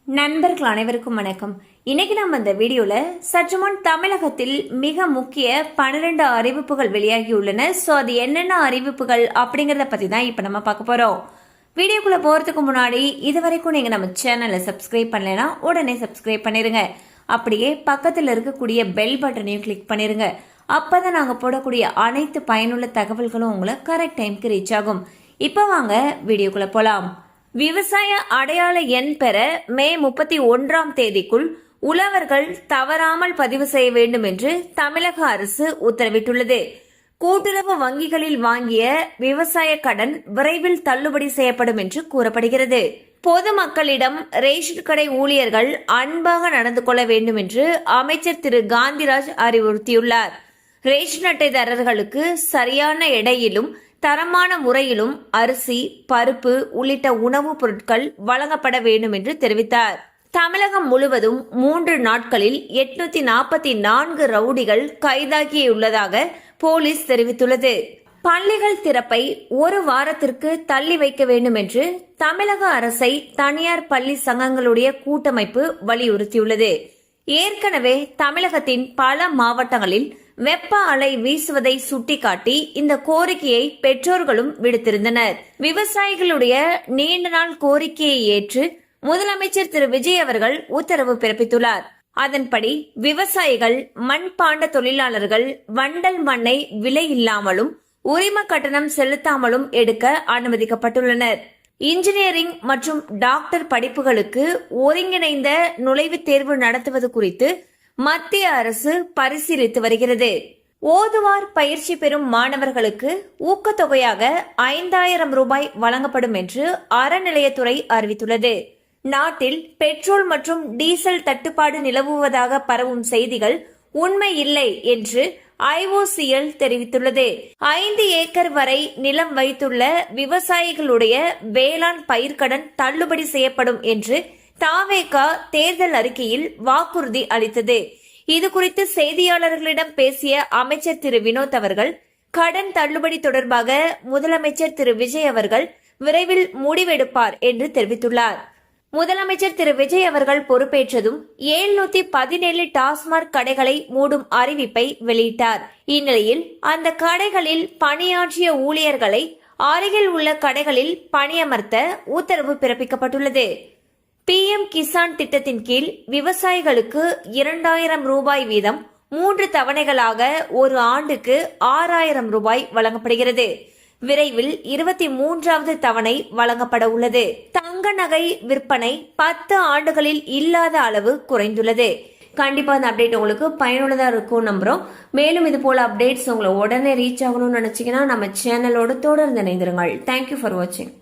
நண்பர்கள் அனைவருக்கும் வணக்கம். இன்னைக்கு நம்ம இந்த வீடியோல சற்று முன் தமிழகத்தில் மிக முக்கிய 12 அறிவிப்புகள் வெளியாகியுள்ளன. சோ அது என்னென்ன அறிவிப்புகள் அப்படிங்கறத பத்தி தான் இப்ப நம்ம பார்க்க போறோம். வீடியோக்குள்ள போறதுக்கு முன்னாடி இதுவரைக்கும் நீங்க நம்ம சேனலை சப்ஸ்கிரைப் பண்ணலைன்னா உடனே சப்ஸ்கிரைப் பண்ணிருங்க. அப்படியே பக்கத்துல இருக்கக்கூடிய பெல் பட்டனையும் கிளிக் பண்ணிருங்க. அப்பதான் நாங்க போடக்கூடிய அனைத்து பயனுள்ள தகவல்களும் உங்களை கரெக்ட் டைம்க்கு ரீச் ஆகும். இப்ப வாங்க வீடியோக்குள்ள போலாம். விவசாய அடையாள எண் பெற மே 31ஆம் தேதிக்குள் உழவர்கள் தவறாமல் பதிவு செய்ய வேண்டும் என்று தமிழக அரசு உத்தரவிட்டுள்ளது. கூட்டுறவு வங்கிகளில் வாங்கிய விவசாய கடன் விரைவில் தள்ளுபடி செய்யப்படும் என்று கூறப்படுகிறது. பொதுமக்களிடம் ரேஷன் கடை ஊழியர்கள் அன்பாக நடந்து கொள்ள வேண்டும் என்று அமைச்சர் திரு காந்திராஜ் அறிவுறுத்தியுள்ளார். ரேஷன் அட்டைதாரர்களுக்கு சரியான எடையிலும் தரமான முறையிலும் அரிசி, பருப்பு உள்ளிட்ட உணவுப் பொருட்கள் வழங்கப்பட வேண்டும் என்று தெரிவித்தார். தமிழகம் முழுவதும் 3 நாட்களில் 844 ரவுடிகள் கைதாகியுள்ளதாக போலீஸ் தெரிவித்துள்ளது. பள்ளிகள் திறப்பை ஒரு வாரத்திற்கு தள்ளி வைக்க வேண்டும் என்று தமிழக அரசை தனியார் பள்ளி சங்கங்களுடைய கூட்டமைப்பு வலியுறுத்தியுள்ளது. ஏற்கனவே தமிழகத்தின் பல மாவட்டங்களில் வெப்ப அலை வீசுவதை சுட்டிக்காட்டி இந்த கோரிக்கையை பெற்றோர்களும் விடுத்திருந்தனர். விவசாயிகளுடைய நீண்ட நாள் கோரிக்கையை ஏற்று முதலமைச்சர் திரு விஜய் அவர்கள் உத்தரவு பிறப்பித்துள்ளார். அதன்படி விவசாயிகள், மண்பாண்ட தொழிலாளர்கள் வண்டல் மண்ணை விலை இல்லாமலும் உரிம கட்டணம் செலுத்தாமலும் எடுக்க அனுமதிக்கப்பட்டுள்ளனர். இன்ஜினியரிங் மற்றும் டாக்டர் படிப்புகளுக்கு ஒருங்கிணைந்த நுழைவுத் தேர்வு நடத்துவது குறித்து மத்திய அரசு பரிசீலித்து வருகிறது. ஓதுவார் பயிற்சி பெறும் மாணவர்களுக்கு ஊக்கத்தொகையாக 5000 ரூபாய் வழங்கப்படும் என்று அறநிலையத்துறை அறிவித்துள்ளது. நாட்டில் பெட்ரோல் மற்றும் டீசல் தட்டுப்பாடு நிலவுவதாக பரவும் செய்திகள் உண்மை இல்லை என்று IOCL தெரிவித்துள்ளது. 5 ஏக்கர் வரை நிலம் வைத்துள்ள விவசாயிகளுடைய வேளாண் பயிர்க்கடன் தள்ளுபடி செய்யப்படும் என்று தாவேகா தேர்தல் அறிக்கையில் வாக்குறுதி அளித்தது. இதுகுறித்து செய்தியாளர்களிடம் பேசிய அமைச்சர் திரு வினோத் அவர்கள், கடன் தள்ளுபடி தொடர்பாக முதலமைச்சர் திரு விஜய் அவர்கள் விரைவில் முடிவெடுப்பார் என்று தெரிவித்துள்ளார். முதலமைச்சர் திரு விஜய் அவர்கள் பொறுப்பேற்றதும் 717 டாஸ்மாக் கடைகளை மூடும் அறிவிப்பை வெளியிட்டார். இந்நிலையில் அந்த கடைகளில் பணியாற்றிய ஊழியர்களை அருகில் உள்ள கடைகளில் பணியமர்த்த உத்தரவு பிறப்பிக்கப்பட்டுள்ளது. PM கிசான் திட்டத்தின் கீழ் விவசாயிகளுக்கு 2000 ரூபாய் வீதம் 3 தவணைகளாக ஒரு ஆண்டுக்கு 6000 ரூபாய் வழங்கப்படுகிறது. விரைவில் 23வது தவணை வழங்கப்பட உள்ளது. தங்க நகை விற்பனை 10 ஆண்டுகளில் இல்லாத அளவு குறைந்துள்ளது. கண்டிப்பா அந்த அப்டேட் உங்களுக்கு பயனுள்ளதா இருக்கும் நம்புறோம். மேலும் இது போல அப்டேட்ஸ் உங்களை உடனே ரீச் ஆகணும்னு நினைச்சீங்கன்னா நம்ம சேனலோட தொடர்ந்து இணைந்திருங்கள். தேங்க்யூ ஃபார் வாட்சிங்.